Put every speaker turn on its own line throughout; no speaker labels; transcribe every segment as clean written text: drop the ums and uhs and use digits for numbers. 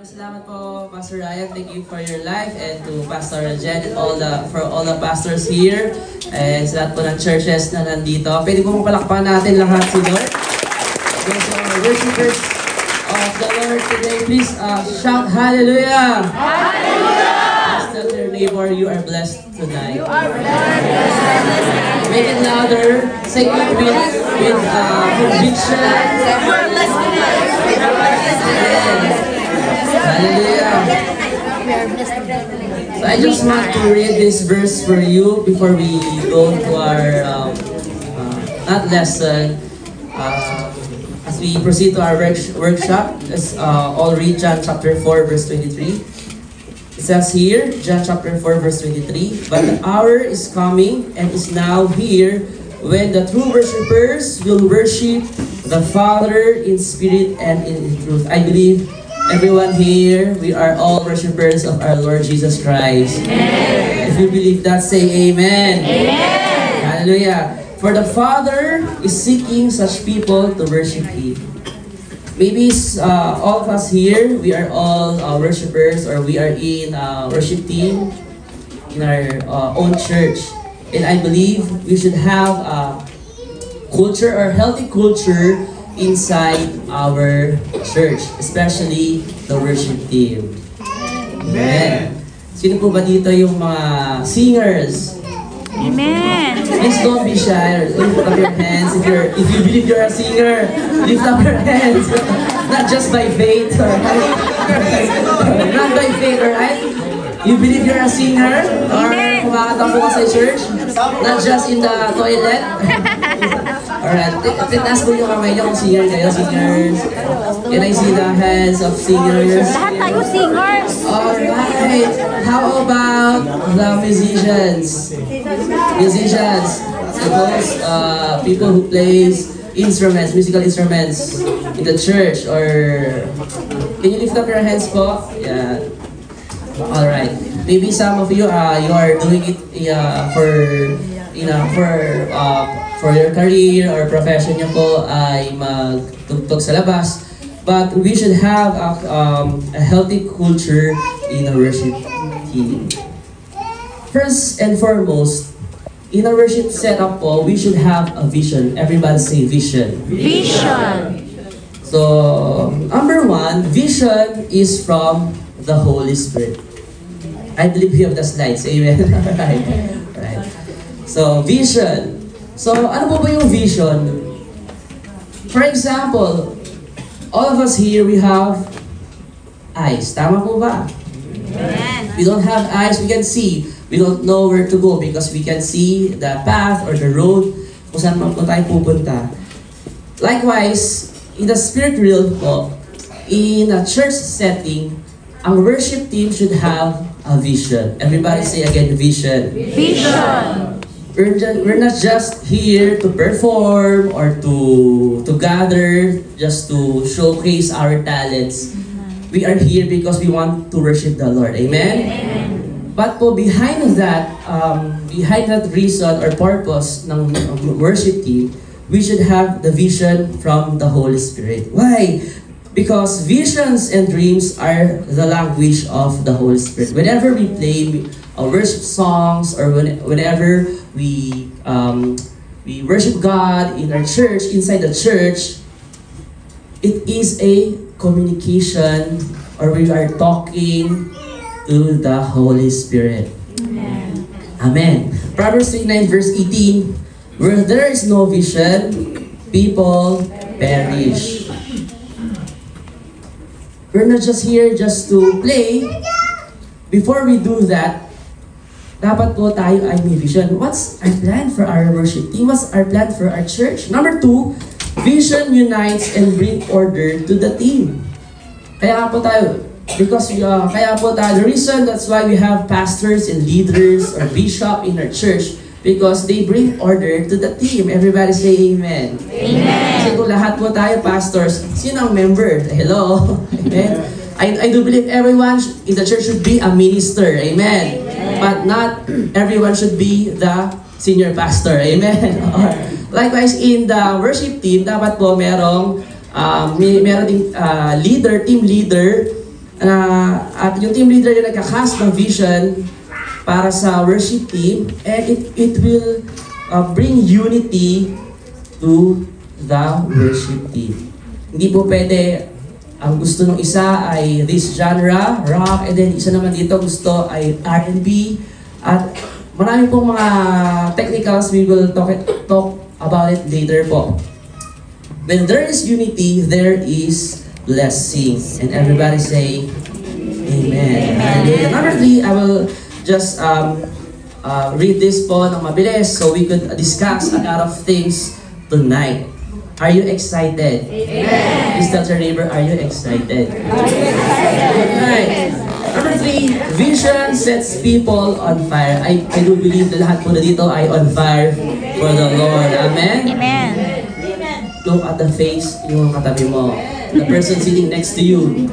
Salamat po, Pastor Ryan. Thank you for your life, and to Pastor Jen and for all the pastors here, and sa lahat po ng churches na nandito. Pwede po palakpakan natin lahat si Lord. Those who are worshipers of the Lord today, please shout hallelujah! Hallelujah! Tell your neighbor, you are blessed tonight. You are blessed. Make it louder. Sing it with conviction. You are blessed tonight. Hallelujah. So I just want to read this verse for you before we go to our not lesson. As we proceed to our workshop, let's all read John chapter 4 verse 23. It says here, John chapter 4 verse 23, "But the hour is coming and is now here when the true worshipers will worship the Father in spirit and in truth." I believe everyone here, we are all worshipers of our Lord Jesus Christ. Amen. If you believe that, say amen. Amen. Hallelujah. For the Father is seeking such people to worship Him. Maybe all of us here, we are all worshipers, or we are in a worship team in our own church. And I believe we should have a culture, or healthy culture, inside our church, especially the worship team. Amen. Sino po ba dito yung mga singers?
Amen.
Please don't be shy. Lift up your hands. If you believe you're a singer, lift up your hands. Not just by faith, not by faith, alright? You believe you're a singer, or kumakanta po ka sa church, not just in the toilet. Alright, taas po yung kamay niyo kung singer kayo, singers. Can I see the hands of singers?
Lahat tayo singers.
Alright, how about the musicians? Musicians, suppose people who plays instruments, musical instruments in the church, or can you lift up your hands po? Yeah. Alright, maybe some of you you are doing it for your career or profession niyo po ay magtugtog sa labas. But we should have a healthy culture in our worship team. First and foremost, in our worship setup po, we should have a vision. Everybody say vision. Vision. So, number one, vision is from the Holy Spirit. I believe you have the slides. Amen. Right. So, vision. So, ano po ba yung vision? For example, all of us here, we have eyes. Tama po ba?
Amen.
We don't have eyes, we can see. We don't know where to go because we can see the path or the road kung saan man po tayo pupunta. Likewise, in the spirit realm po, in a church setting, ang worship team should have a vision. Everybody say again, vision. Vision. We're not just here to perform or to gather, just to showcase our talents. We are here because we want to worship the Lord. Amen? Amen. But po, behind that reason or purpose ng worship team, we should have the vision from the Holy Spirit. Why? Because visions and dreams are the language of the Holy Spirit. Whenever we play worship songs, or whenever we worship God in our church, inside the church, it is a communication, or we are talking to the Holy Spirit. Amen. Amen. Proverbs 29 verse 18, "Where there is no vision, people perish." We're not just here just to play. Before we do that, dapat po tayo ay may vision. What's our plan for our worship team? What's our plan for our church? Number two, vision unites and bring order to the team. Kaya po tayo, the reason that's why we have pastors and leaders or bishop in our church, because they bring order to the team. Everybody say amen. Amen. Kasi kung lahat po tayo pastors, sino ang member? Hello? Amen. I do believe everyone in the church should be a minister. Amen. But not everyone should be the senior pastor. Amen. Or, likewise, in the worship team, dapat po merong ding team leader, At yung team leader yung nagka-cast ng vision para sa worship team, and it will bring unity to the worship team. Hindi po pwede ang gusto ng isa ay this genre, rock, and then isa naman dito gusto ay R&B. At marami pong mga technicals, we will talk about it later po. When there is unity, there is blessing. And everybody say, Amen. Amen. Number 3, I will just read this po ng mabilis so we could discuss a lot of things tonight. Are you excited? Amen. Please tell your neighbor, are you excited? Right. Number 3, vision sets people on fire. I do believe na lahat po na dito ay on fire for the Lord. Amen?
Amen.
Look at the face yung katabi mo. The person sitting next to you,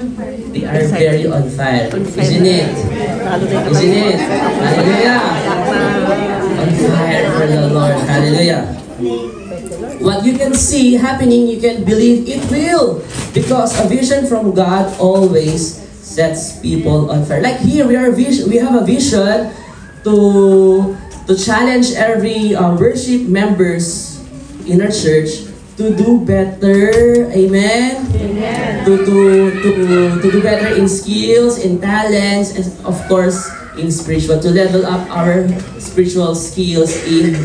they are very on fire. Isn't it? Isn't it? Hallelujah! On fire for the Lord. Hallelujah! What you can see happening, you can believe it will. Because a vision from God always sets people on fire. Like here, we have a vision to challenge every worship members in our church to do better. Amen? Amen. To do better in skills, in talents, and of course, in spiritual. To level up our spiritual skills in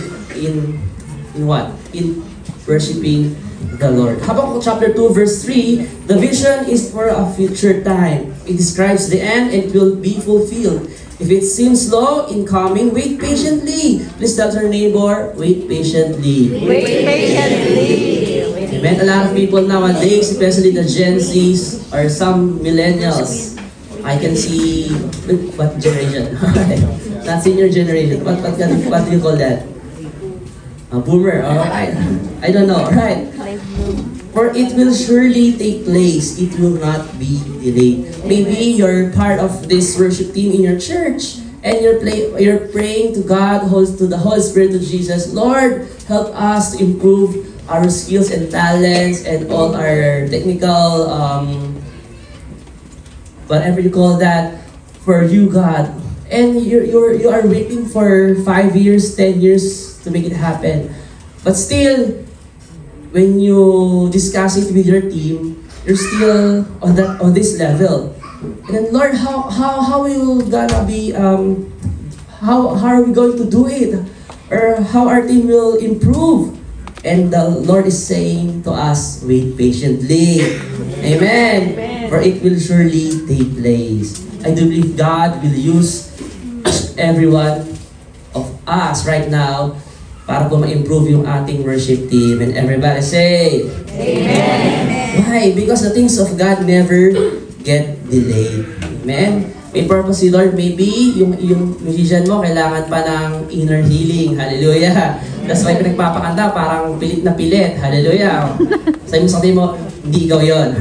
what? In worshiping the Lord. Habakkuk chapter 2 verse 3, the vision is for a future time. It describes the end and it will be fulfilled. If it seems slow in coming, wait patiently. Please tell your neighbor, wait patiently.
Wait patiently.
Amen. A lot of people nowadays, especially the Gen Zs or some millennials, I can see, what generation? Not senior generation. What do you call that? A boomer, alright. I don't know, alright. For it will surely take place, it will not be delayed. Maybe you're part of this worship team in your church, and you're praying to God, to the Holy Spirit, to Jesus, Lord, help us to improve our skills and talents and all our technical, whatever you call that, for you, God. And you are waiting for 5 years, 10 years to make it happen. But still, when you discuss it with your team, you're still on this level. And then, Lord, how we gonna be? How are we going to do it? Or how our team will improve? And the Lord is saying to us, wait patiently. Amen. For it will surely take place. I do believe God will use every one of us right now para po ma-improve yung ating worship team. And everybody say, Amen. Why? Because the things of God never get delayed. Amen? May purpose si Lord. Maybe yung musician mo kailangan pa ng inner healing. Hallelujah. That's why kung nagpapakanta, parang pilit na pilit. Hallelujah. Sabi mo sa atin mo, hindi ikaw yun.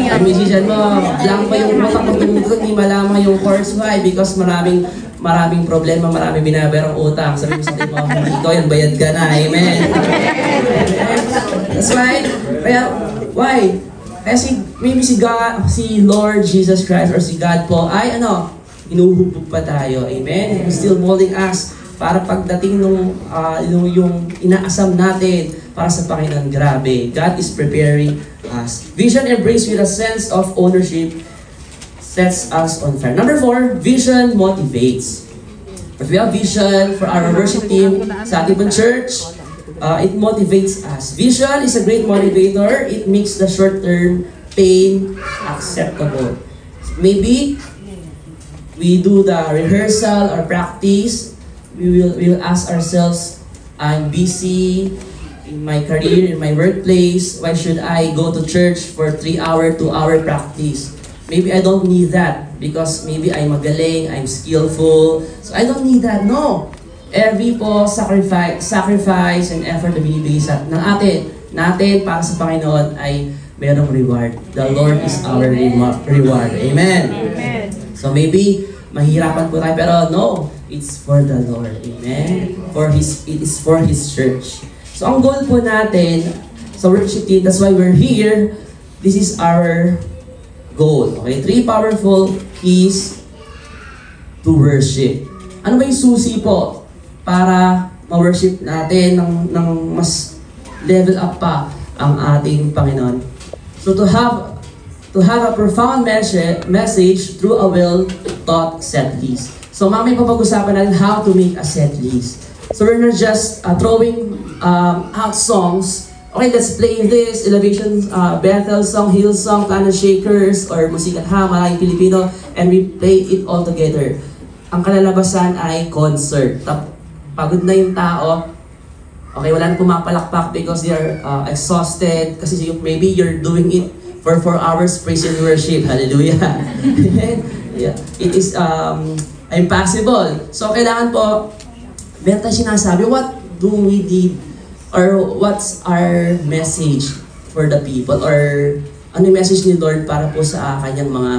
Ang musician mo, lang pa yung utak mo tumutok, hindi malaman yung chords. Why? Because maraming problema, maraming binabayarang utang. Sabi mo sa atin mo, hindi ikaw yan, bayad ka na. Amen. That's why, why? Kasi maybe si God, si Lord Jesus Christ or si God po ay inuhubog pa tayo. Amen? He's still molding us para pagdating nung yung inaasam natin para sa Panginoon. Grabe. God is preparing us. Vision embraced with a sense of ownership sets us on fire. Number 4, vision motivates. If we have vision for our worship team sa ating church, it motivates us. Vision is a great motivator. It makes the short-term pain acceptable. Maybe we do the rehearsal or practice. We will ask ourselves, I'm busy in my career, in my workplace. Why should I go to church for 3-hour, 2-hour practice? Maybe I don't need that because maybe I'm magaling, I'm skillful. So I don't need that. No. Every po sacrifice and effort na binibigay natin para sa Panginoon ay mayroong reward. The Lord is our reward. Amen. Amen. So maybe mahirapan po tayo pero no, it's for the Lord. Amen. It is for His church. So ang goal po natin sa worship team, that's why we're here, this is our goal. Okay? 3 powerful keys to worship. Ano ba yung susi po para ma-worship natin ng mas level up pa ang ating Panginoon? So to have a profound message through a well-taught set list. So mamaya papag-usapan natin how to make a set list. So we're not just throwing out songs. Okay, let's play this, Elevation, Bethel song, Hill song, Planet Shakers, or Musik at Ha, Malayang Pilipino, and we play it all together. Ang kalalabasan ay concert. Pagod na yung tao. Okay, wala na pumapalakpak because they are exhausted. Kasi maybe you're doing it for 4 hours praise and worship. Hallelujah. Yeah. It is impossible. So kailangan po, meron tayong sinasabi, what do we need? Or what's our message for the people? Or ano yung message ni Lord para po sa kanyang mga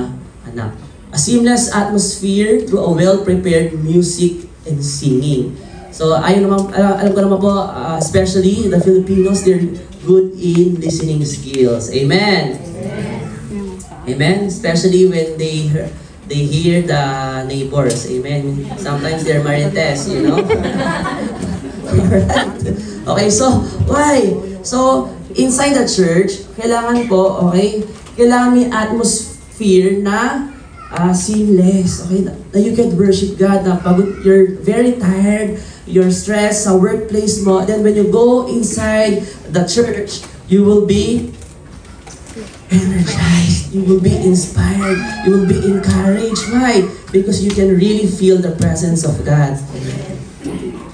anak? A seamless atmosphere through a well-prepared music and singing. So alam ko naman po, especially the Filipinos, they're good in listening skills. Amen. Amen. Especially when they hear the neighbors. Amen. Sometimes they're marites, you know. Okay, so why? So inside the church, kailangan po, okay, kailangan may atmosphere na seamless, okay, na you can worship God, na pagod, you're very tired, you're stressed sa workplace mo, then when you go inside the church, you will be energized, you will be inspired, you will be encouraged. Why? Because you can really feel the presence of God.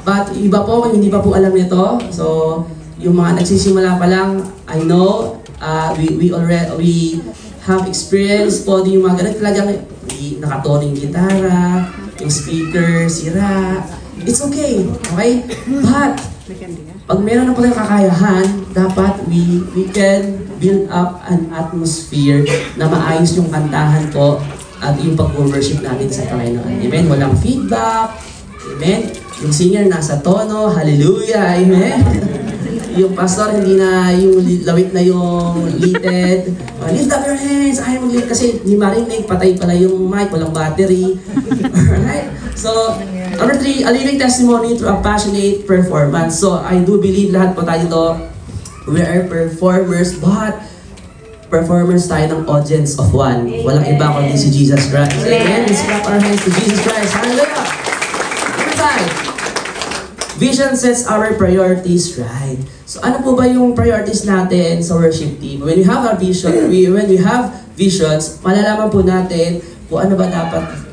But iba po, hindi pa po alam nito, so yung mga nagsisimula pa lang, I know, we have experience po din yung mga ganun, talagang nakatoning gitara, yung speaker, sira. It's okay, okay? But, pag meron na po tayong kakayahan, dapat we can build up an atmosphere na maayos yung kantahan po at yung pag-worship natin sa Panginoon. Amen? Walang feedback. Amen? Yung singer nasa tono. Hallelujah. Amen? Yung pastor, hindi na yung lawit na yung leaded. Lift up your hands. Ayaw mag-lead kasi hindi marinig. Patay pala yung mic. Walang battery. Alright? So, number 3, a living testimony through a passionate performance. So, I do believe lahat po tayo dito, we are performers, but performers tayo ng audience of one. Walang iba kundi si Jesus Christ. Amen? Let's clap our hands to Jesus Christ. Hallelujah! Number 5, vision sets our priorities right. So ano po ba yung priorities natin sa worship team? When we have our vision, when we have visions, malalaman po natin kung ano ba dapat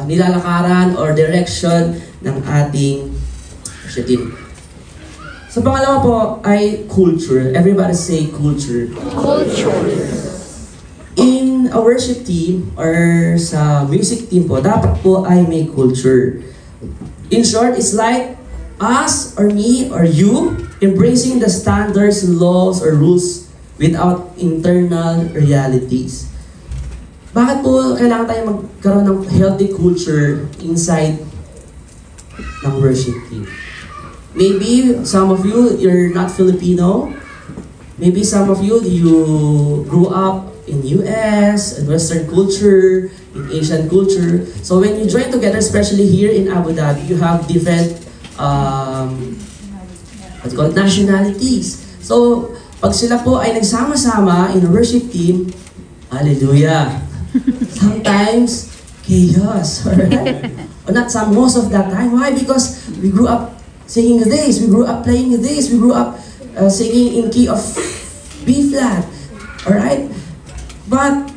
nilalakaran or direction ng ating worship team. So pangalawa po ay culture. Everybody say culture.
Culture.
In a worship team or sa music team po, dapat po ay may culture. In short, it's like us or me or you embracing the standards, laws, or rules without internal realities. Bakit po kailangan tayo magkaroon ng healthy culture inside ng worship team? Maybe some of you, you're not Filipino. Maybe some of you, you grew up in US, in Western culture, in Asian culture. So when you join together, especially here in Abu Dhabi, you have different what's called nationalities. So pag sila po ay nagsama-sama in a worship team, hallelujah. Sometimes chaos, alright? Or not some, most of that time. Why? Because we grew up singing this, we grew up playing this, we grew up singing in key of B flat. Alright? But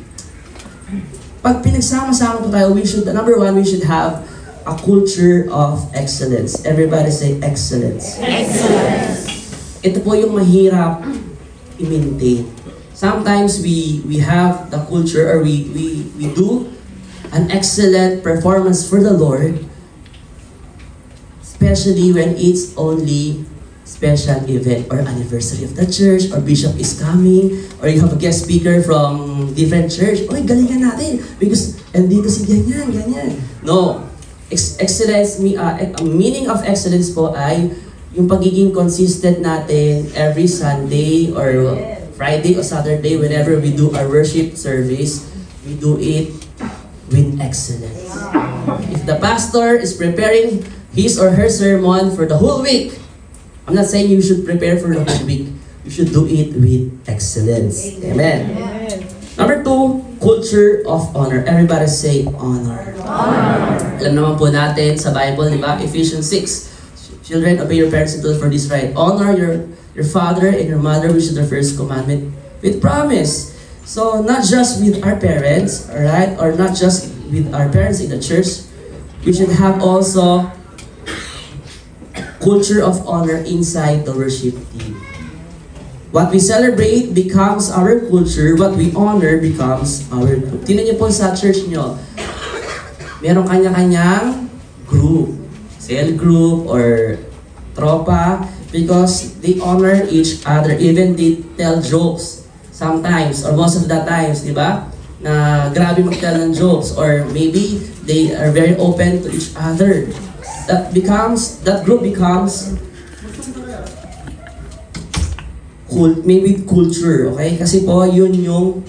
pag pinagsama-sama po tayo, we should, number 1, we should have a culture of excellence. Everybody say excellence. Excellence. Ito po yung mahirap i-maintain. Sometimes we have the culture or we do an excellent performance for the Lord, especially when it's only special event or anniversary of the church, or bishop is coming, or you have a guest speaker from different church. Oy, galingan natin because andito si ganyan. No. Excellence, meaning of excellence po ay yung pagiging consistent natin every Sunday or Friday or Saturday, whenever we do our worship service, we do it with excellence. If the pastor is preparing his or her sermon for the whole week, I'm not saying you should prepare for the whole week. You should do it with excellence. Amen. Number 2, culture of honor. Everybody say honor. Honor. Alam naman po natin sa Bible, di ba? Ephesians 6. Children, obey your parents and do for this right. Honor your father and your mother, which is the first commandment, with promise. So, not just with our parents, alright? Or not just with our parents in the church. We should have also culture of honor inside the worship team. What we celebrate becomes our culture. What we honor becomes our group. Tingnan niyo po sa church niyo. Merong kanya-kanyang group. Cell group or tropa. Because they honor each other. Even they tell jokes. Sometimes, or most of the times, di ba? Na grabe mag-tell ng jokes. Or maybe they are very open to each other. That group becomes maybe culture, okay? Kasi po, yun yung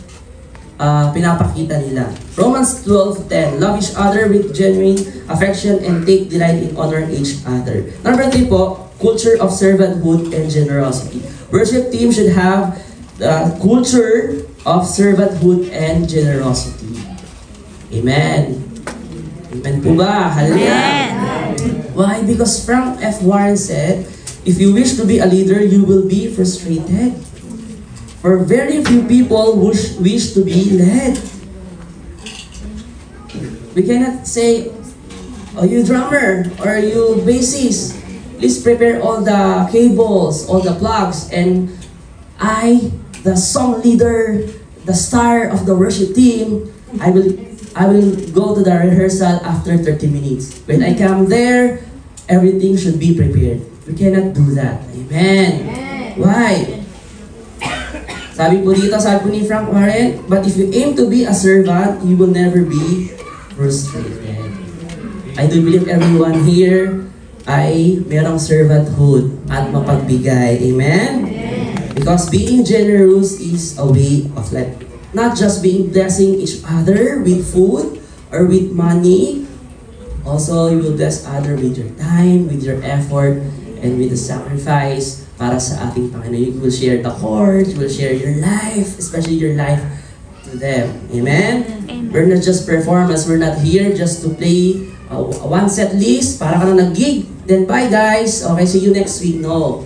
pinapakita nila. Romans 12:10, love each other with genuine affection and take delight in honoring each other. Number 3 po, culture of servanthood and generosity. Worship team should have the culture of servanthood and generosity. Amen. Amen po ba? Hallelujah. Why? Because Frank F. Warren said, if you wish to be a leader, you will be frustrated. For very few people wish to be led. We cannot say, oh, you drummer, or you bassist, please prepare all the cables, all the plugs, and I, the song leader, the star of the worship team, I will go to the rehearsal after 30 minutes. When I come there, everything should be prepared. We cannot do that. Amen. Why? Sabi po ni Frank Warren, but if you aim to be a servant, you will never be frustrated. I do believe everyone here ay merong servanthood at mapagbigay. Amen? Because being generous is a way of life. Not just being blessing each other with food or with money. Also, you will bless others with your time, with your effort, and with the sacrifice para sa ating Panginoon. You will share the chords, you will share your life, especially your life to them. Amen?
Amen.
We're not just performers. We're not here just to play one set list, para ka na nag-gig, then bye guys, okay, see you next week. No.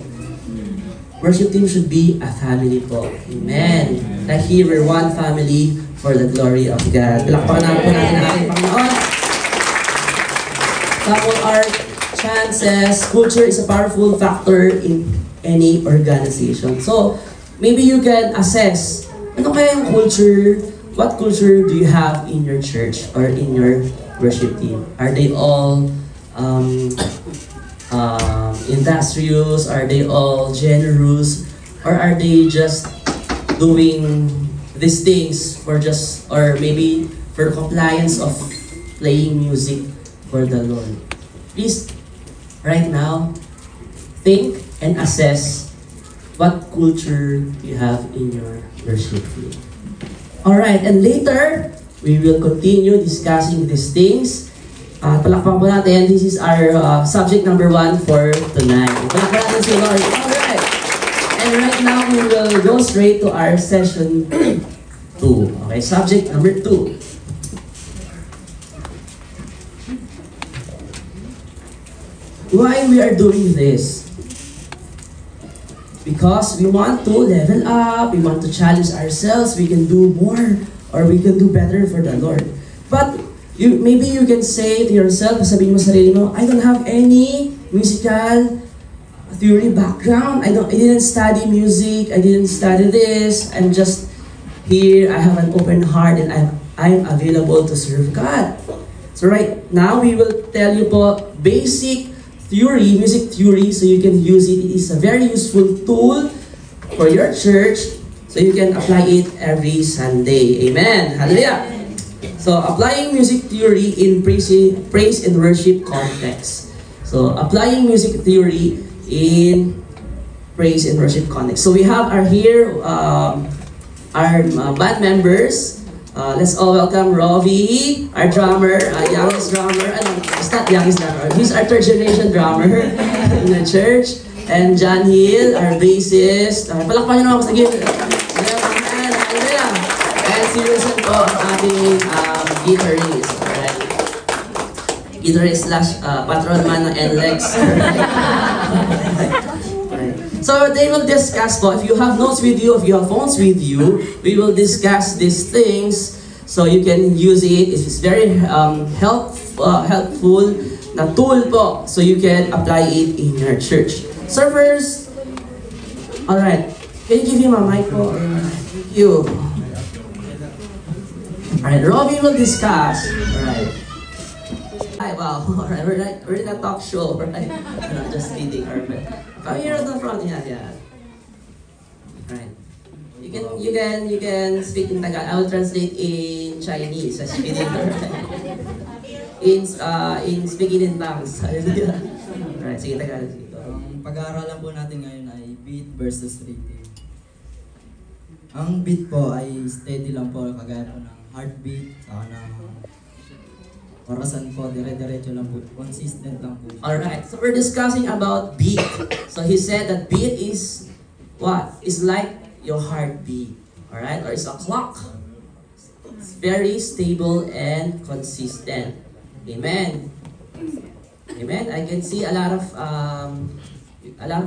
Worship team should be a family po. Amen. Like here, we're one family for the glory of God. Palakpakan na po natin ang ating Panginoon. Couple our chances. Culture is a powerful factor in any organization. So, maybe you can assess, ano kaya yung culture? What culture do you have in your church or in your worship team? Are they all industrious? Are they all generous? Or are they just doing these things for just, or maybe for compliance of playing music for the Lord? Please, right now, think and assess what culture you have in your worship team. Alright, and later, we will continue discussing these things. Palakpakan po natin, this is our subject number 1 for tonight. Palakpakan natin si Lord. Alright. And right now, we will go straight to our session 2. Okay, subject number 2. Why we are doing this? Because we want to level up, we want to challenge ourselves, we can do more, or we can do better for the Lord. But maybe you can say to yourself, sabihin mo sa sarili mo, I don't have any musical theory background. I didn't study music, I didn't study this. I'm just here, I have an open heart, and I'm available to serve God. So right now, we will tell you po basic theory, music theory, so you can use it. It is a very useful tool for your church, so you can apply it every Sunday. Amen. Hallelujah. So, applying music theory in praise and worship context. So, applying music theory in Praise and Worship Connect. So we have our band members. Let's all welcome Robbie, our drummer, youngest drummer. It's not youngest drummer. He's our third generation drummer in the church. And John Hill, our bassist. Palakpan nyo naman ako sa gilid. And si Wilson po, ang ating guitarist. Alright. Guitarist slash patron man ng NLEX. So they will discuss po, if you have notes with you, if you have phones with you, we will discuss these things so you can use it. It's very helpful na tool po so you can apply it in your church. Servers, alright, can you give him a mic po? Thank you. Alright, Robbie will discuss. Alright. Hi, wow, alright, we're in a talk show, right? No, just kidding, alright. Come here at the front, yeah. Right. You can speak in Tagalog. I will translate in Chinese. Just kidding, in speaking in tongues. Hallelujah. Alright, sige Tagalog.
Ang pag-aaralan po natin ngayon ay beat versus rhythm. Ang beat po ay steady lang po, kagaya po ng heartbeat, saka ng orasan po, dire-diretso lang po, consistent lang po.
Alright, so we're discussing about beat. So he said that beat is what? It's like your heartbeat. Alright, or it's a clock. It's very stable and consistent. Amen. Amen. I can see a lot of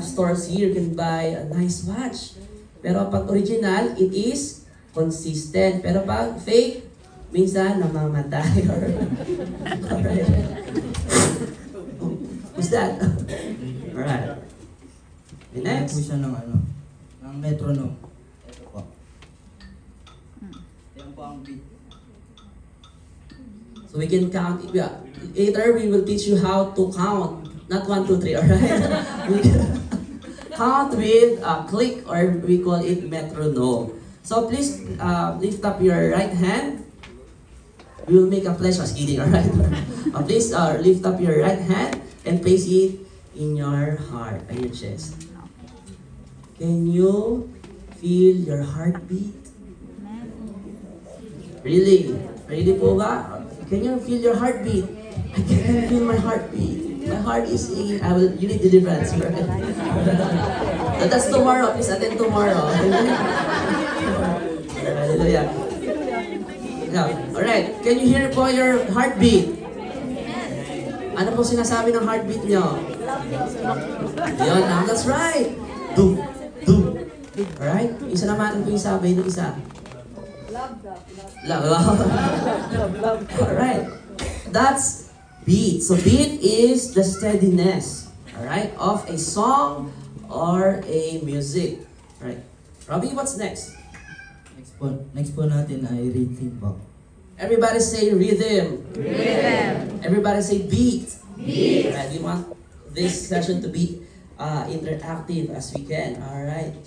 stores here. You can buy a nice watch. Pero pag original, it is consistent. Pero pag fake, minsan namamatay. Alright. Who's that? Alright. The next.
Po siya ng metronome. Ito po. Yan po ang beat.
So we can count. Later we will teach you how to count. Not 1, 2, 3, alright? We can count with a click, or we call it metronome. So please lift up your right hand. We will make a pledge. I was kidding, alright? Please lift up your right hand and place it in your heart and your chest. Can you feel your heartbeat? Really? Really po ba? Can you feel your heartbeat? I can feel my heartbeat. My heart is singing. You need deliverance, right? That's tomorrow. Please attend tomorrow. Hallelujah. Yeah. Alright. Can you hear po your heartbeat? Ano po sinasabi ng heartbeat nyo? Yun. That's right. Do. Alright? Isa naman. Ano po yung sabi ng isa? Love. Alright. That's beat. So beat is the steadiness, alright, of a song or a music. Right. Robbie, what's next?
Next po natin ay rhythm po.
Everybody say rhythm.
Rhythm.
Everybody say beat.
Beat.
Alright, we want this session to be interactive as we can. Alright.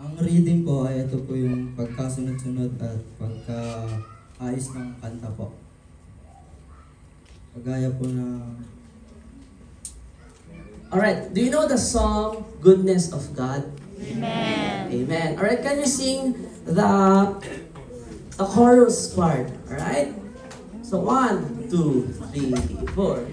Ang rhythm po ay ito po yung pagkasunod-sunod at pagka-ayos ng kanta po. Pagaya po na...
Alright, do you know the song Goodness of God?
Amen.
Amen. Alright, can you sing the chorus part? Alright? So 1, 2, 3, 4.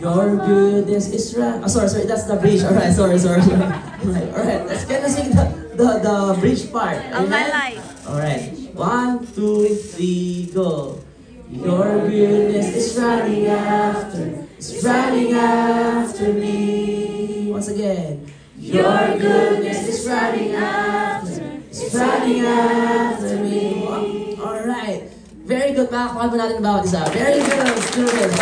Your goodness is right. Oh, sorry, that's the bridge. Alright, sorry. Alright, let's can you sing the bridge part?
Of my
Amen?
life.
Alright, 1, 2, 3, go. Your goodness is running after me. Once again. Your goodness is running after me. Alright. Very good. Pakakawan mo natin bawat isa. Very good. Students.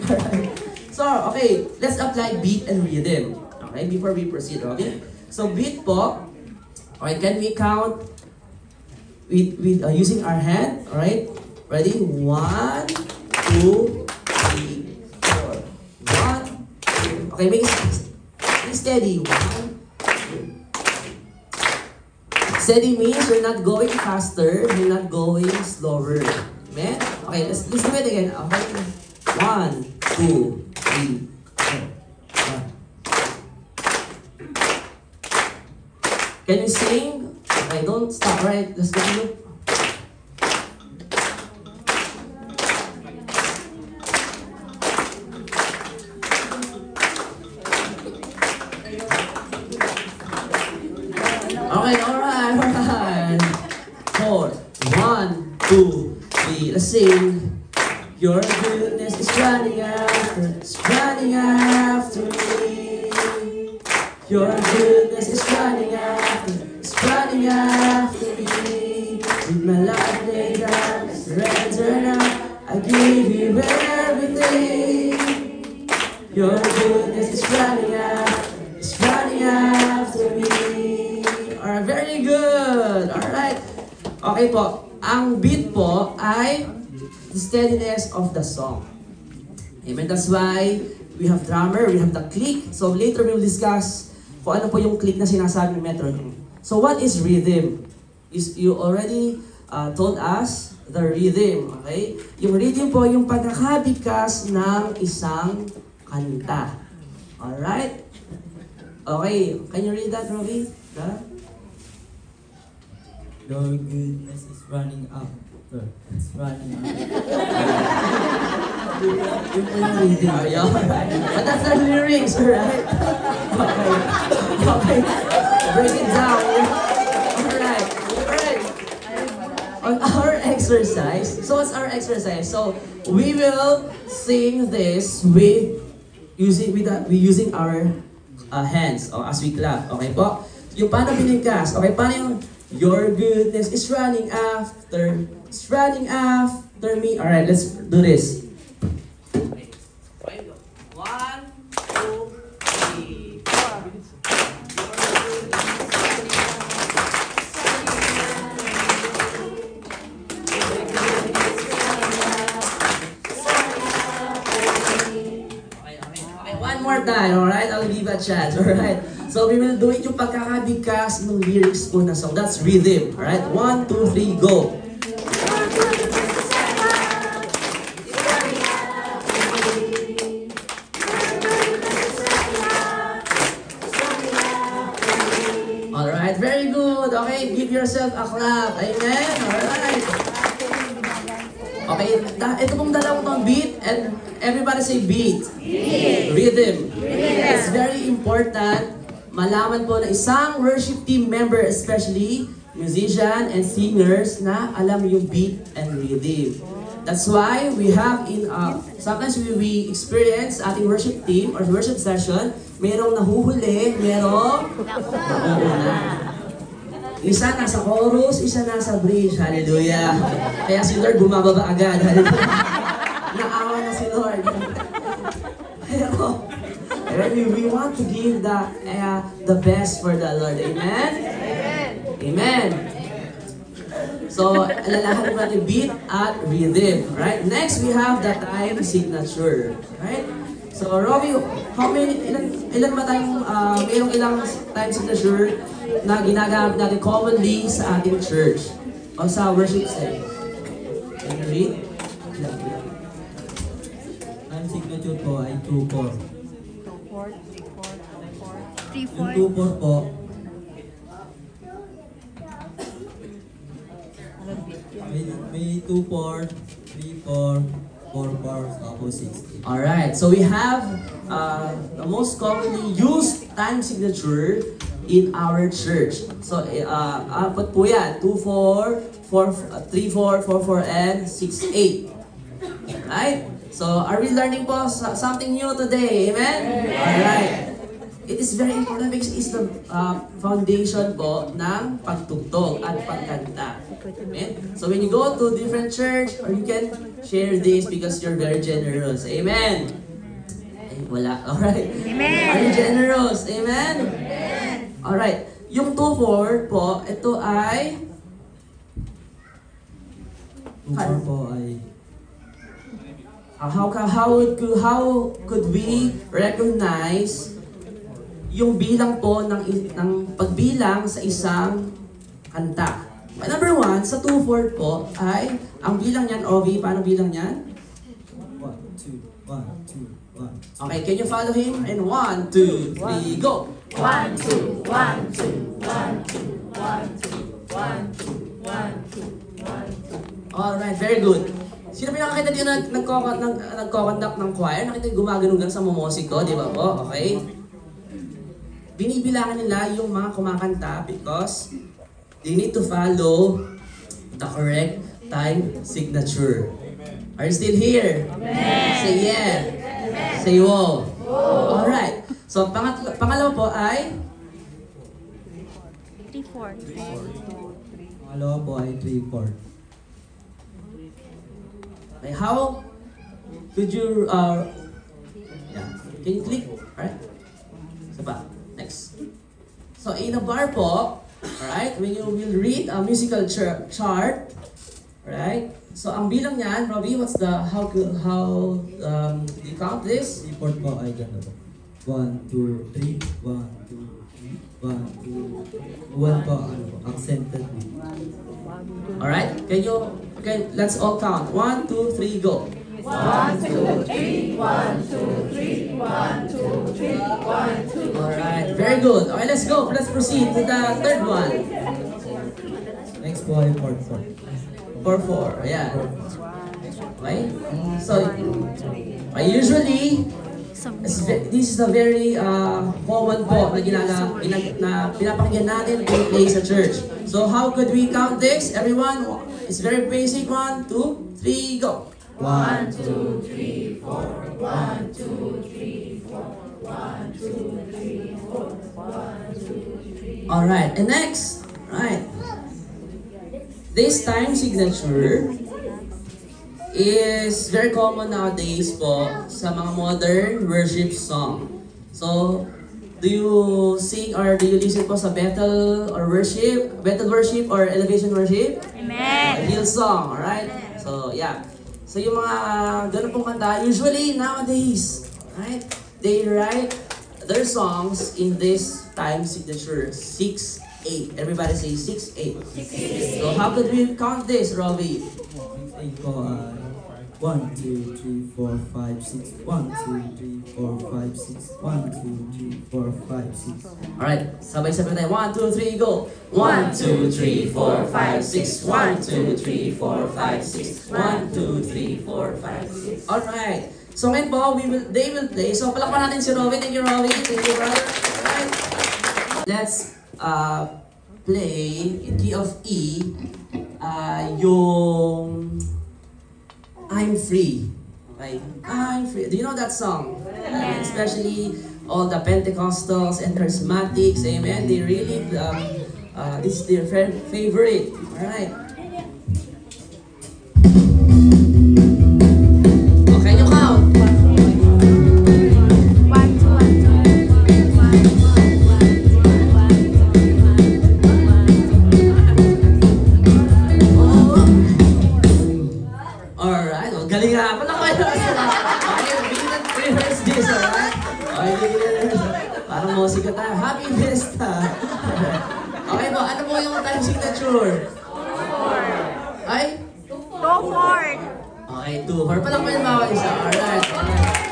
Alright. So, okay. Let's apply beat and rhythm. Okay, before we proceed, okay? So, beat po. Alright, can we count with using our hand? Alright? Ready? 1, 2, 3, 4. 1, 2. Okay, make it steady. 1, 2. Steady means you're not going faster, you're not going slower. Amen? Okay, let's do it again. Okay. 1, 2, 3, 4. 1, 2, 3, 4. Can you sing? Okay, don't stop, right? Let's go. Okay, alright. 4, 1, 2, 3, let's sing. Your goodness is running after me. Your goodness is running after me. With my life laid down, surrender now, I give you everything. Your goodness is running after me. Alright, very good. Alright. Okay po, ang beat po ay the steadiness of the song. Amen. That's why we have drummer, we have the click. So later we'll discuss kung ano po yung click na sinasabi ng metronome. So what is rhythm? You already told us the rhythm. Okay? Yung rhythm po yung pagkakabigkas ng isang kanta. Alright? Okay. Can you read that, Robbie?
Your goodness is running after. It's running after. Yung po yung reading.
But that's the lyrics, alright? Okay. Okay. Break it down. Alright. Alright. On our exercise, so what's our exercise? So we will sing this with using our hands or as we clap. Okay po? Yung paano binigkas? Okay, paano yung your goodness is running after me. Alright, let's do this. 1, 2, 3, 4. One more time, alright? I'll give a chance, alright? So we will do it yung pagkakabigkas ng lyrics po na song. That's rhythm, alright? 1, 2, 3, go! Alright, very good. Okay, give yourself a clap. Amen? Alright. Okay, ito pong dalawang tong beat and everybody say beat. Rhythm. It's very important malaman po na isang worship team member, especially musician and singers, na alam yung beat and rhythm. That's why we have sometimes we experience ating worship team or worship session, merong nahuhuli, merong nauuna. Isa nasa chorus, isa nasa bridge. Hallelujah. Kaya si Lord bumababa agad. Hallelujah. Naawa na si Lord. Pero, we want to give the best for the Lord. Amen? Amen. So, alalahanin natin beat at rhythm. Right? Next, we have the time signature. Right? So, Robbie, ilan ba tayong, mayroong ilang time signature na ginagamit natin commonly sa ating church o sa worship setting? Can you read?
Time signature po ay 2-4.
3-4.
Yung 2-4 po, may 2-4, 3-4, 4-4, tapos 6.
Alright, so we have the most commonly used time signature in our church. So, apat po yan. 2-4, 3-4, 4-4, and 6-8. Right? So, are we learning po something new today? Amen? Alright. It is very important because it's the foundation po ng pagtugtog at pagkanta. Amen? So, when you go to different church, or you can share this because you're very generous. Amen? Ay, wala. Alright.
Amen.
Are you generous? Amen? Alright. Yung 2-4 po, ito ay
2-4 po ay
how could we recognize yung bilang po ng pagbilang sa isang kanta? Number 1, sa 2-4 po ay ang bilang niyan, Ovi, paano bilang niyan?
1, 2, 1, 2, 1.
Okay, can you follow him? And 1, 2, 3, go! 1,
1, 2, 1, 2, 1, 2, 1, 2, 1, 2, 1, 2, 1, 2.
Alright, very good. Sino ba nakakita dito na nagko-conduct ng choir? Nakita yung gumagano'n sa momosiko, di ba po? Okay? Binibilangan nila yung mga kumakanta because they need to follow the correct time signature. Are you still here?
Amen.
Say yeah.
Amen.
Say wow. Alright. So, pangalawa po ay
3, 4.
Pangalawa po ay 3/4.
okay, how could you, yeah, can you click? Alright. Isa pa. Next. So, in a bar po, alright, when you will read a musical chart, alright, so ang bilang niyan, Robbie, what's the, how do you count this?
3/4 po ay gano'n po. 1, 2, 3, 1, 2, 3, 1, 2, 1 po, ano po, accented beat.
Alright, okay, let's all count. 1, 2, 3, go.
1, 2, 3, 1, 2, 3, 1, 2, 3, 1, 2.
Alright, very good. Okay, let's go. Let's proceed to the third one.
Next po ay 4/4.
4, 4, yeah. Okay, so, usually, this is a very common po na pinapakinggan natin to play sa church. So how could we count this? Everyone, it's very basic. 1, 2, 3, go.
1, 2, 3, 4. 1, 2, 3, 4. 1, 2, 3, 4. 1, 2, 3.
Alright, and next, right. This time signature is very common nowadays po sa mga modern worship song. So, do you sing or do you listen po sa Bethel worship or elevation worship?
Amen.
Hillsong, alright? So, yeah. So, yung mga ganun pong kanta, usually nowadays, right? They write their songs in this time signature, 6/8. Everybody say 6/8.
6,
So, how could we count this, Robbie?
6/8 po ay 1, 2, 3, 4, 5, 6. 1, 2, 3, 4, 5, 6. 1, 2, 3, 4, 5, 6.
Alright, sabay-sabay tayo. 1, 2, 3, go! 1, 2, 3, 4, 5, 6. 1, 2, 3, 4, 5, 6. 1, 2, 3, 4, 5, 6. Alright. So ngayon po, they will play. So palakpan natin si Robin. Thank you, Robin. Thank you, brother. Alright. Let's play in key of E yung I'm Free. Okay? I'm Free. Do you know that song? Especially all the Pentecostals and Charismatics, amen? They really, this is their favorite. Alright. Okay, you count.
1, 2, 1, 2.
Alright, well, galing nga. Pala kayo. Okay, we didn't rehearse this, alright? Okay, we didn't rehearse. Parang musika tayo. Happy Fiesta. Okay po, ano po yung time signature?
4.
Ay?
2, 4.
Okay, 2. Or pala kayo bawal isa. Alright, alright.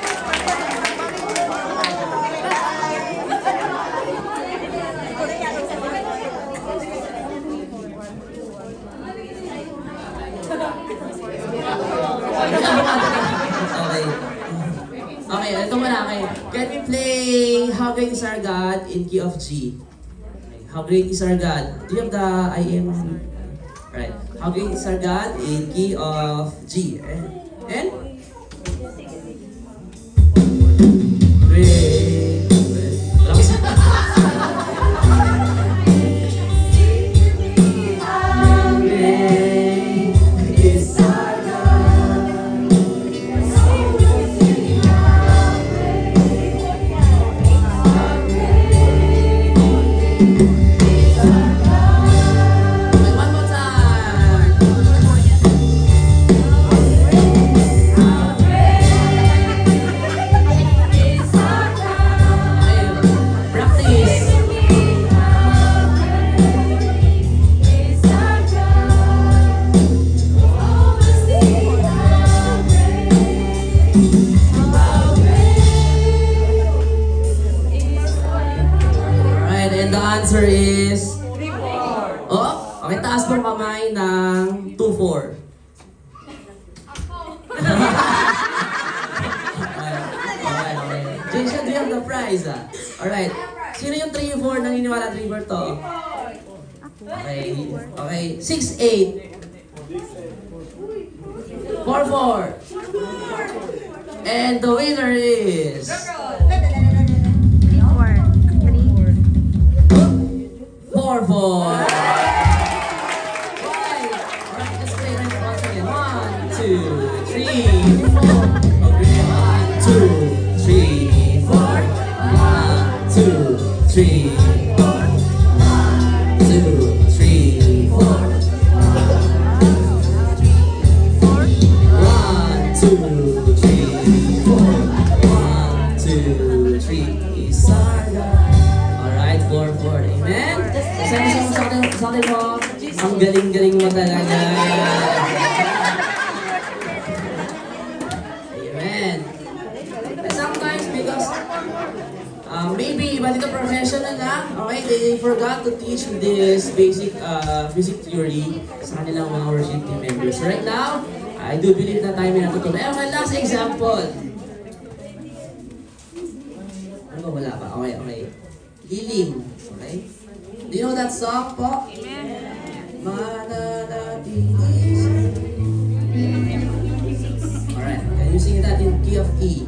Okay. Okay, ito muna. Okay. Can we play How Great Is Our God in key of G? Okay. How Great Is Our God? Do you have the IM? Right. How Great Is Our God in key of G? And? Great. Wala ko sa- How great is our God. Okay, one more time. kamay ng 2-4? Okay. Jason, do you have the prize? Alright. Sino yung 3-4 naniniwala 3-4 to? Okay. 6-8. 4-4. And the winner is... 4-4. Alright, let's play right once again. 1, 2, 3, 4. Okay, 1, 2, 3, 4. 1, 2, 3, 4. 1, 2, 3, 4. 1, 2, 3, 4. 1, 2, 3, Sarga. Alright, 4-4. Amen? Sa akin mo, ang galing-galing mo talaga. Amen. And sometimes because maybe iba dito professional na, okay, they forgot to teach this basic theory sa kanilang mga worship team members. Right now, I do believe na tayo may natutunan. Okay, last example. Ano ba? Wala pa. Okay. Hiling. Okay? Do you know that song po? Mananatilis. Alright, can you sing that in key of E?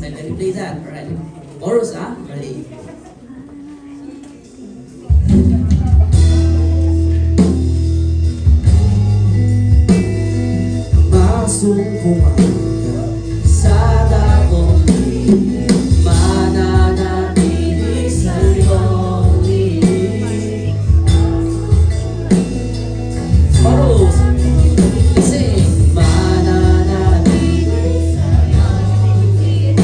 Let me play that. Alright. Chorus, ready? Masumpungan ka sa dakong mananatili sa iyong lilig. Chorus, sing, mananatili sa iyong lilig.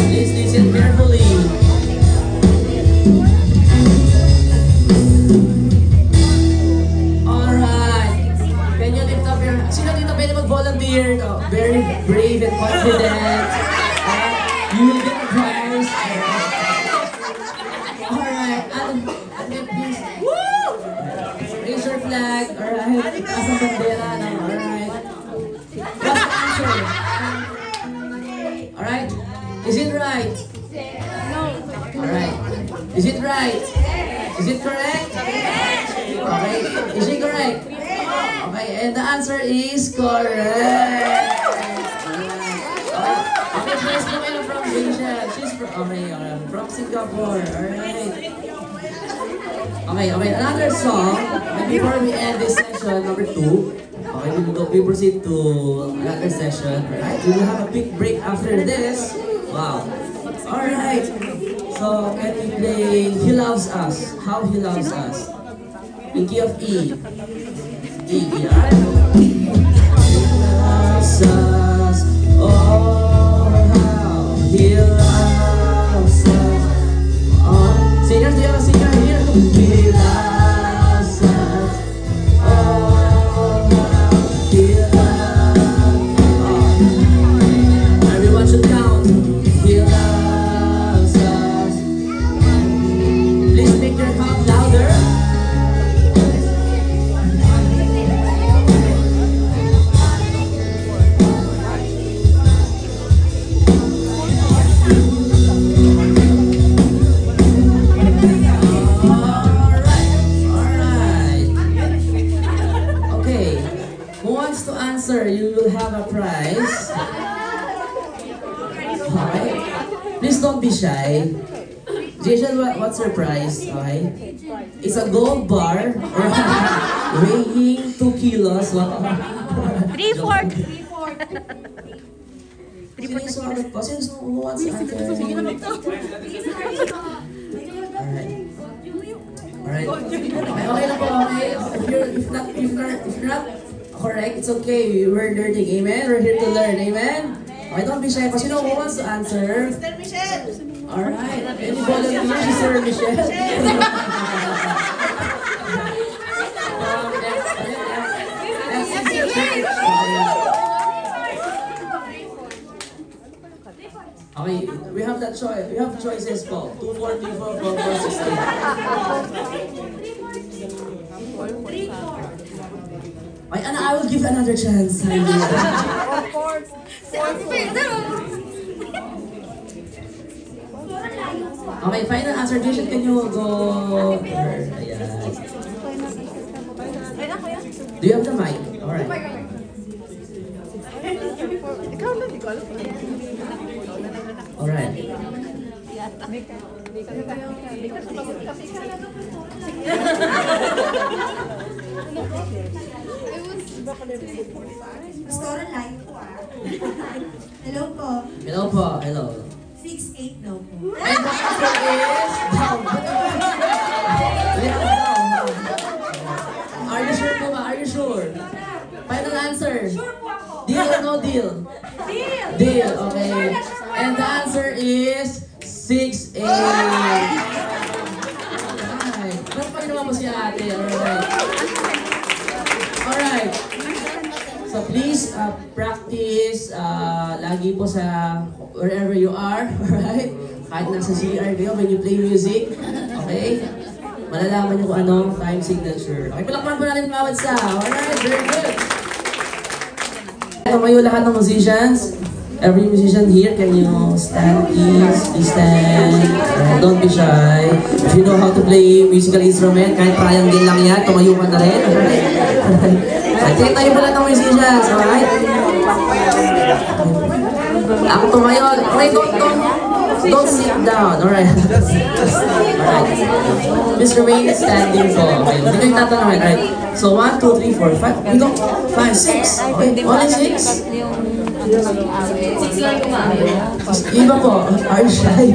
Please listen carefully. Volunteer, very brave and confident. You will get a prize. Alright, and please, raise your flag. Alright, as a bandera na. Alright. What's the answer? Alright, is it right?
No.
Alright, is it right? Is it correct? Okay, is it correct? Okay, and the answer is correct. Okay, she's coming from Asia. She's from Singapore. Alright. Okay, another song. And before we end this session, number 2, okay, we proceed to another session. Alright, we will have a quick break after this. Wow. Alright. So, can we play He Loves Us? How He Loves Us? In key of E. He loves us, oh how He loves us. Oh, singers, do you have a singer here? He loves us, oh how He loves us. Everyone should count. He loves us. Please make your count louder. You will have a prize. Okay. Please don't be shy. Jason, what's your prize? Okay. It's a gold bar weighing 2 kilos.
3-4.
Sino who wants to answer? Alright. Okay na po, okay? If you're not correct, it's okay. We're learning, amen? We're here to learn, amen? Okay, don't be shy. Sino who wants to answer?
Mr. Michelle!
Alright. Any volunteer, Mr. Michelle? Okay, we have that choice. We have choices po. 2, 4, 3, 4, 4, 4, 16. Okay, Anna, I will give you another chance. Okay, final answer, Jason. Can you go to her? Ayan. Do you have the mic? Alright. Alright.
Pastora live po ah. Hello po.
Hello po. Hello.
6'8" daw po.
And the answer is down. Are you sure po ba? Are you sure? Final answer.
Sure po ako.
Deal or no deal?
Deal!
Deal, okay. And the answer is 6'8". Alright. Ba't pa naman mo si ate? Alright. Alright. So please practice lagi po sa wherever you are. Alright? Kahit nasa CR kayo when you play music. Okay? Malalaman niyo kung anong time signature. Okay, palakpan po natin mga bansa. Alright, very good. Tumayo lahat ng musicians. Every musician here, can you stand please? Please stand. Don't be shy. If you know how to play musical instrument, kahit triangle lang yan, tumayo ka na rin. Alright? Sige, tayo pala ng musicians. Alright? Ako tumayo. Okay, don't sit down. Alright. Alright. Mr. Wayne is standing po. Okay, hindi ko yung tatanungin. Alright. So, 1, 2, 3, 4, 5. We go. 5, 6. Okay, only 6. Iba po. Are shy.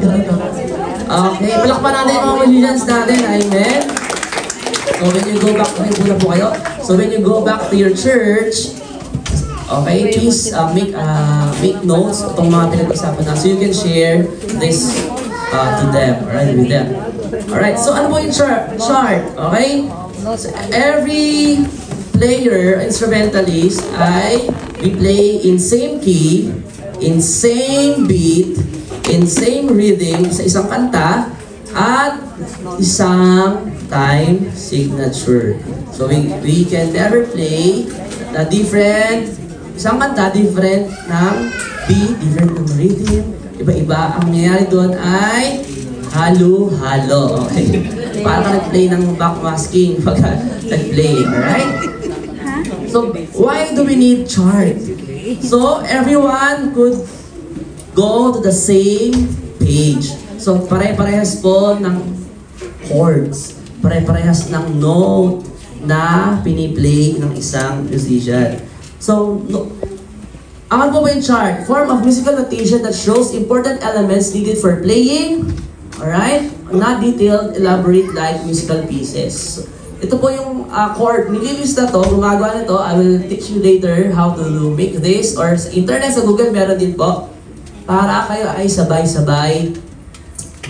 Okay, palakpan natin yung mga musicians natin. Amen. So, when you go back, okay, pula po kayo. So, when you go back to your church, okay, please make notes itong mga pinag-usapan na so you can share this to them, alright, with them. Alright, so ano po yung chart? Okay? So, every player, instrumentalist, ay we play in same key, in same beat, in same rhythm sa isang kanta, at isang time signature. So we can never play the different isang kanta, different ng beat, different ng rhythm, iba-iba. Ang nangyayari doon ay halo-halo. Okay? Para ka nag-play ng backmasking pag nag-play. Alright? So, why do we need chart? So, everyone could go to the same page. So, pare-parehas po ng chords. Pare-parehas ng note na piniplay ng isang musician. So, ano po ba yung chart? Form of musical notation that shows important elements needed for playing, alright? Not detailed, elaborate like musical pieces. Ito po yung chord. Nililista to, gumagawa nito. I will teach you later how to make this. Or sa internet, sa Google, meron din po. Para kayo ay sabay-sabay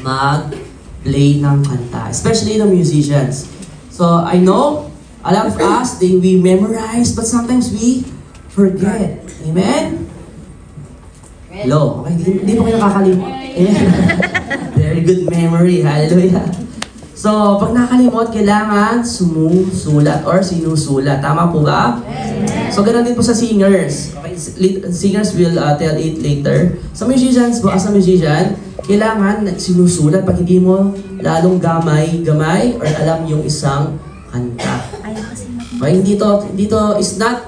mag-play ng kanta. Especially the musicians. So, I know, a lot of us, we memorize, but sometimes we forget. Amen? Hello. Okay, hindi mo kayo nakakalimot. Very good memory. Hallelujah. So, pag nakalimot, kailangan sumusulat or sinusulat. Tama po ba? So, ganoon din po sa singers. Okay, singers will tell it later. Sa musicians po, as a musician, kailangan sinusulat pag hindi mo lalong gamay or alam yung isang kanta. Okay, dito is not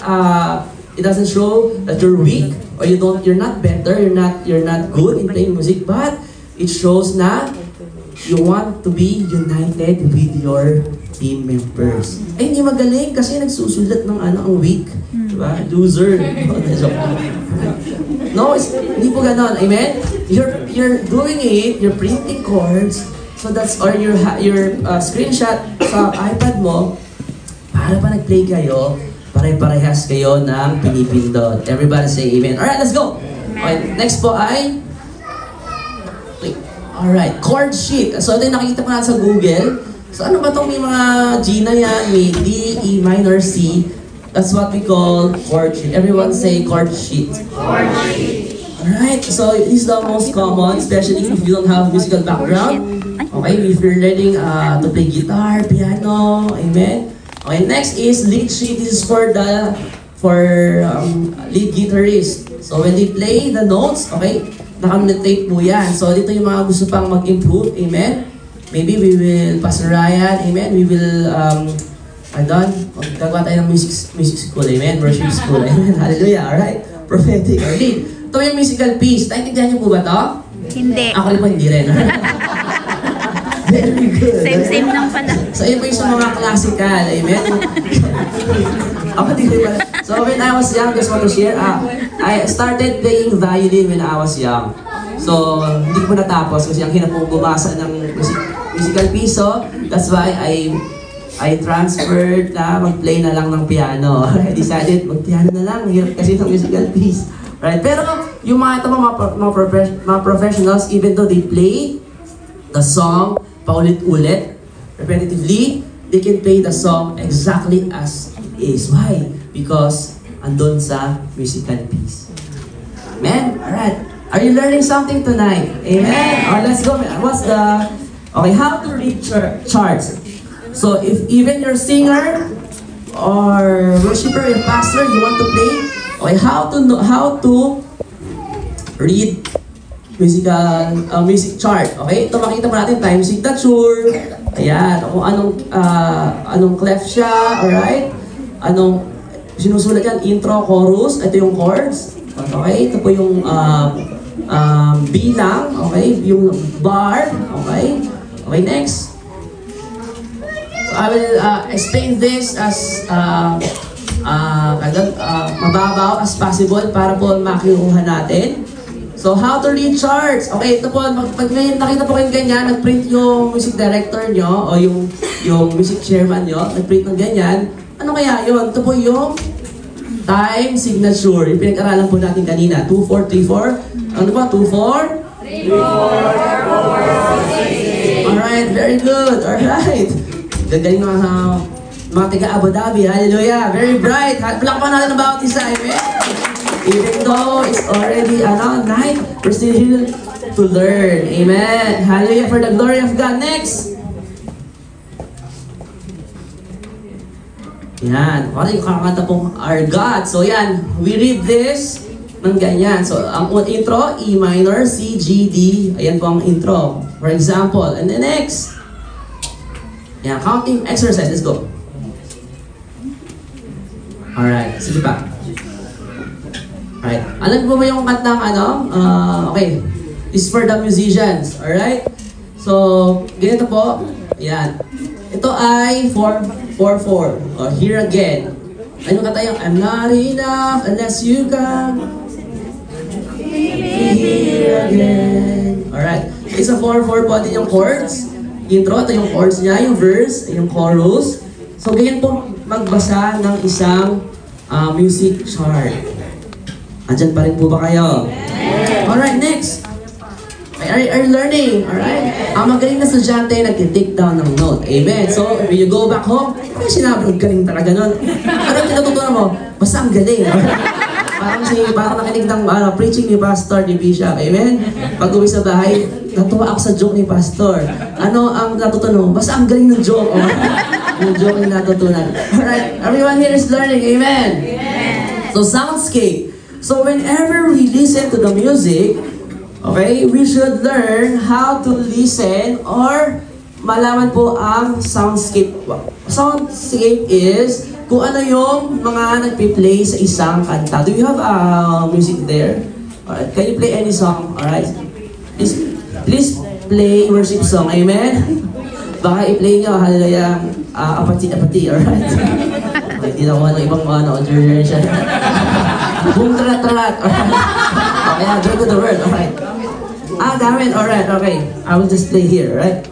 it doesn't show that you're weak or you're not better, you're not good in playing music, but it shows na you want to be united with your team members. Ay, hindi magaling kasi nagsusulat ng ang weak. Diba? Loser. No, hindi po ganon. Amen? You're doing it, you're printing chords, so that's, or your screenshot sa iPad mo, para pa nag-play kayo, pare-parehas kayo ng pinipindot. Everybody say amen. Alright, let's go! Okay, next po ay alright, chord sheet. So ito yung nakikita po natin sa Google. So ano ba itong may mga G na yan? May D, E minor, C. That's what we call chord sheet. Everyone say chord sheet.
Chord sheet.
Alright, so this is the most common, especially if you don't have musical background. Okay, if you're learning to play guitar, piano, amen. Okay, next is lead sheet. This is for the lead guitarist. So when they play the notes, okay, naka-notate po yan. So dito yung mga gusto pang mag-improve, amen. Maybe we will, Pastor Ryan, amen, we will, gagawa tayo ng music school, amen, worship school, amen, hallelujah, alright, prophetic, alright. Ito yung musical piece, naintindihan niyo po ba ito?
Hindi.
Ako rin po hindi rin. Very good.
Same lang pala.
So yun po yung sa mga classical, amen. Ako din pala. So when I was young, just want to share, I started playing violin when I was young. So hindi ko natapos kasi ang hirap kong bumasa ng musical piece. So that's why I transferred na mag-play na lang ng piano. I decided mag-piano na lang, hirap kasi ng musical piece. Right? Pero yung mga ito, mga professionals, even though they play the song paulit-ulit, repetitively, they can play the song exactly as it is. Why? Because andun sa musical piece. Amen? Alright. Are you learning something tonight? Amen? Alright, let's go. What's the... Okay, how to read charts. So if even your singer or worshiper or pastor, you want to play, okay, how to read music chart. Okay, ito makita mo natin time signature. Ayan, kung anong clef siya, alright? Anong sinusulat yan, intro, chorus, ito yung chords. Okay, ito po yung bilang, okay, yung bar, okay. Okay, next. So I will explain this as mababaw as possible para po makiuha natin. So how to read charts. Okay, ito po, pag may nakita po kayong ganyan, nag-print yung music director nyo o yung music chairman nyo, nag-print ng ganyan, ano kaya yun? Ito po yung time signature. Yung pinag-aralan po natin kanina. 2, 4, 3, 4. Ano ba? 2, 4? 3, 4, 4, 6. Alright, very good. Alright. Gagaling mga taga Abu Dhabi. Hallelujah. Very bright. Palakpan natin ang bawat isa. Amen. Even though it's already night, we're still here to learn. Amen. Hallelujah for the glory of God. Next. Yan. Parang yung kakanta pong our God. So yan, we read this ng ganyan. So ang intro, E minor, C, G, D. Ayan po ang intro. For example. And the next. Yan, counting exercise. Let's go. Alright, sige pa. Alright. Alam mo ba yung kantang okay. This is for the musicians. Alright? So, ganito po. Yan. Ito ay 4-4-4. Here again. Ano kanta yung I'm not enough unless you come. Here again. Alright. It's a 4-4 po din yung chords. Intro, ito yung chords niya, yung verse, yung chorus. So, ganyan po magbasa ng isang music chart. Andyan pa rin po ba kayo? Alright, next. Are you learning? Alright? Ang magaling na estudyante, nag-take down ng note. Amen. So, when you go back home, ano sinabi? Ang galing talaga nun. Ano pinatutunan mo? Basta ang galing. Parang nakinig ng preaching ni Pastor, ni Bishop. Amen? Pag uwi sa bahay, natuwa ako sa joke ni Pastor. Ano ang natutunan mo? Basta ang galing ng joke. Oh. Yung joke yung natutunan. Alright, everyone here is learning. Amen? Amen. So, soundscape. So, whenever we listen to the music, okay, we should learn how to listen or malaman po ang soundscape. Soundscape is kung ano yung mga nagpi-play sa isang kanta. Do you have music there? Alright, can you play any song? Alright? Please play worship song. Amen? Baka i-play nyo, hallelujah, apati-apati. Alright? Okay, di na ko ng ibang generation. Boom, talat-talat. Okay, join to the word. Alright. Damn it. Alright, okay. I will just play here, right?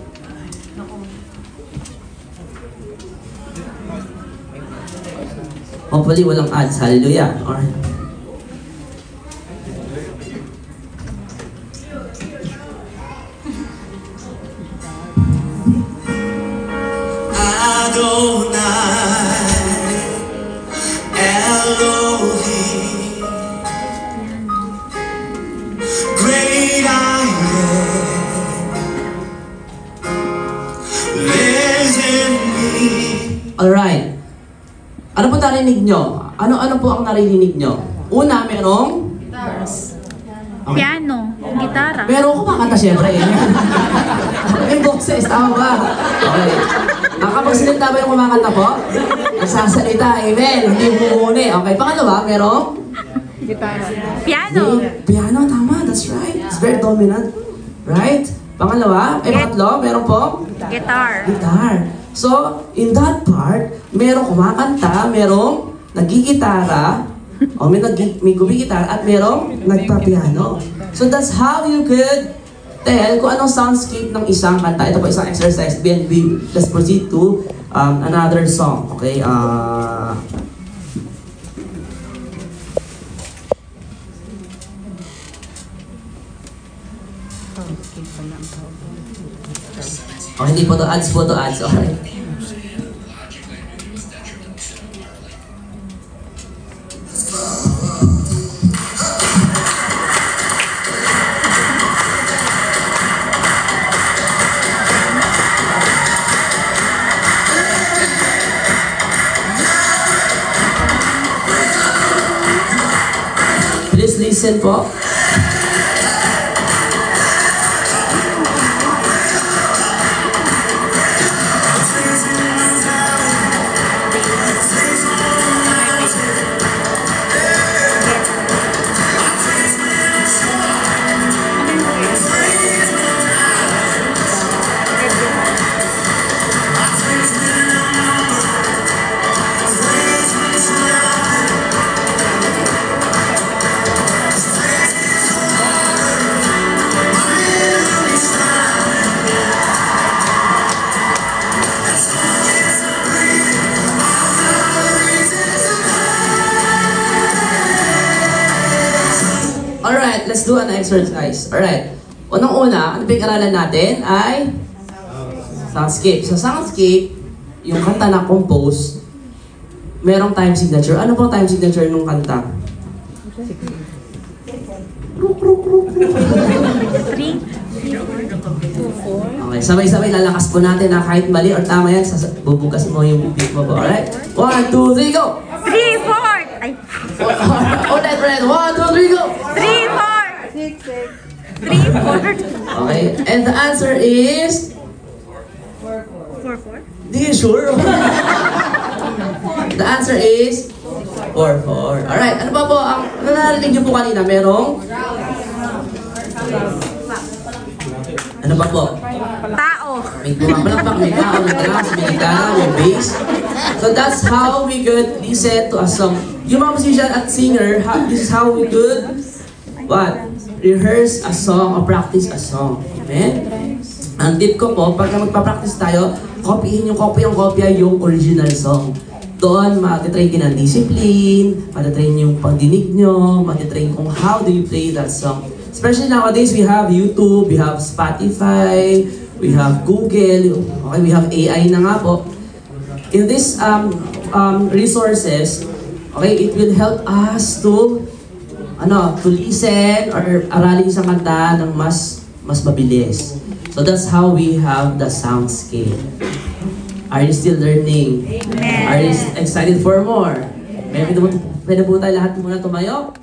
Hopefully, walang ads. Hallelujah. Alright. narinig nyo? Ano po ang narinig nyo? Una, merong
Piano. Gitara.
pero kumakanta syempre eh. May boses, tama ba? Okay. Nakapagsalita ba yung kumakanta po? Nagsasalita, amen. Hindi humuni. Okay, pangalawa, merong?
Piano.
Piano, tama, that's right. It's very dominant. Right? Pangalawa, pangatlo, meron po?
Guitar.
Guitar. So, in that part, merong kumakanta, merong nagigitara, o may gumigitar, at merong nagpa-piano. So that's how you could tell kung anong soundscape ng isang kanta. Ito po isang exercise. Let's proceed to another song. Okay? Hindi po to ads po to ads. Okay. Please listen po. Alright, let's do an exercise. Alright. Unang-una, ang pinag-aralan natin ay soundscape. So, soundscape, yung kanta na compose, merong time signature. Ano pong time signature ng kanta?
3.
Okay, sabay-sabay lalakas po natin na kahit mali or tama yan, bubukas mo yung beat mo po. Alright? 1, 2, 3, go!
3, 4. Ay.
Ulit, ulit. 1, 2, 3, go!
3, 4. 3, 4.
Okay, and the answer is...
4, 4.
Di sure. The answer is 4-4. Alright, ano pa po ang narinig niyo po kanina? Merong? Ano pa po?
Tao.
May bumabalapak, may tao, may drums, may gitara, may bass. So that's how we could listen to a song. Yung mga musician at singer, this is how we could rehearse a song or practice a song. Amen? Ang tip ko po, pagka magpa-practice tayo, kopyahin yung kopya yung original song. Doon, matitrain din ang discipline, matitrain yung pagdinig nyo, matitrain kung how do you play that song. Especially nowadays, we have YouTube, we have Spotify, we have Google, okay, we have AI na nga po. In these resources, okay, it will help us to listen or aralin isang kanta ng mas mabilis. So that's how we have the soundscape. Are you still learning?
Amen.
Are you excited for more? Pwede po tayo lahat muna tumayo?